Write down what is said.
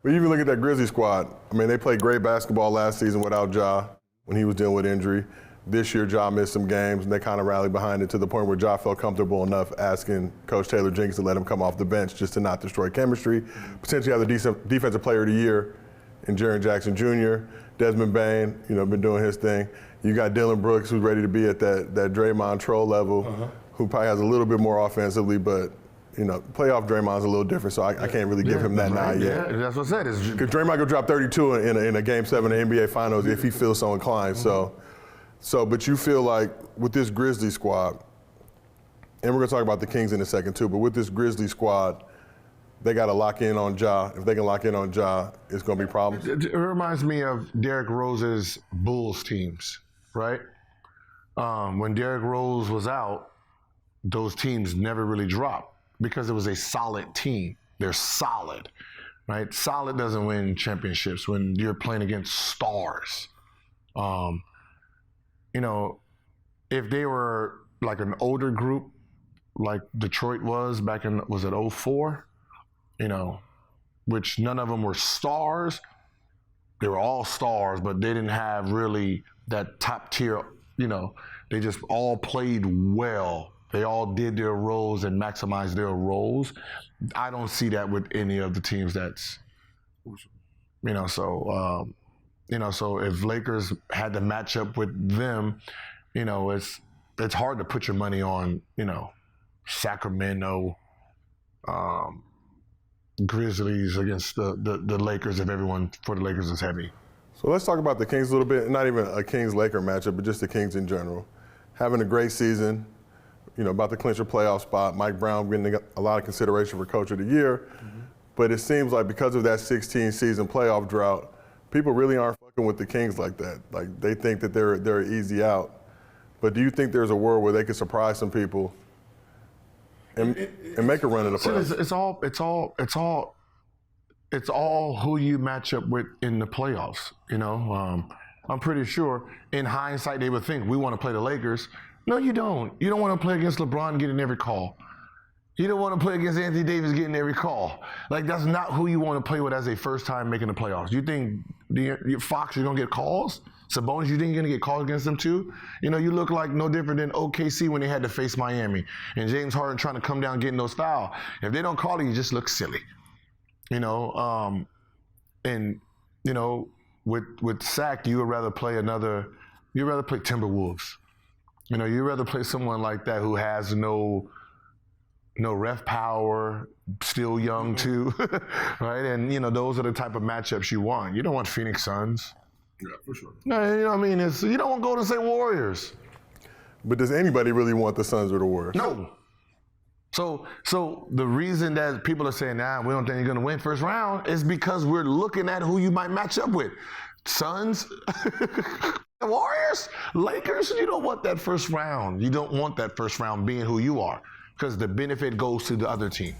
But even look at that Grizzlies squad. I mean, they played great basketball last season without Ja when he was dealing with injury. This year, Ja missed some games, and they kind of rallied behind it to the point where Ja felt comfortable enough asking Coach Taylor Jenkins to let him come off the bench just to not destroy chemistry. Potentially have the defensive player of the year in Jaren Jackson Jr., Desmond Bane, been doing his thing. You got Dylan Brooks, who's ready to be at that Draymond Troll level, who probably has a little bit more offensively, but playoff Draymond's a little different, so I can't really give him that nod yet. Yeah, that's what I said. Because Draymond could drop 32 in a Game 7 of the NBA Finals if he feels so inclined. But you feel like with this Grizzlies squad, and we're going to talk about the Kings in a second too, but with this Grizzlies squad, they got to lock in on Ja. If they can lock in on Ja, it's going to be problems. It reminds me of Derrick Rose's Bulls teams, right? When Derrick Rose was out, those teams never really dropped because it was a solid team. They're solid, right? Solid doesn't win championships when you're playing against stars. If they were like an older group, like Detroit was back in, was it 04? Which none of them were stars. They were all stars, but they didn't have really that top tier, they just all played well. They all did their roles and maximized their roles. I don't see that with any of the teams that's, so if Lakers had to match up with them, it's hard to put your money on, Sacramento, Grizzlies against the Lakers if everyone for the Lakers is heavy. So let's talk about the Kings a little bit. Not even a Kings-Laker matchup, but just the Kings in general. Having a great season, about to clinch a playoff spot. Mike Brown getting a lot of consideration for Coach of the Year. But it seems like because of that 16-season playoff drought, people really aren't fucking with the Kings like that. Like they think that they're easy out. But do you think there's a world where they could surprise some people and make a run in the playoffs? It's all who you match up with in the playoffs. I'm pretty sure in hindsight they would think we want to play the Lakers. No, you don't. You don't want to play against LeBron getting every call. You don't want to play against Anthony Davis getting every call. Like that's not who you want to play with as a first time making the playoffs. You think Fox is gonna get calls? Sabonis, you think you're gonna get calls against them too? You look like no different than OKC when they had to face Miami and James Harden trying to come down getting those fouls. If they don't call it, you just look silly. With Sac, you would rather play Timberwolves. You'd rather play someone like that who has no ref power, still young too, right? And those are the type of matchups you want. You don't want Phoenix Suns. Yeah, for sure. No, you don't want Golden State Warriors. But does anybody really want the Suns or the Warriors? No. So the reason that people are saying, we don't think you're going to win first round is because we're looking at who you might match up with. Suns, Warriors, Lakers, you don't want that first round. You don't want that first round being who you are because the benefit goes to the other team.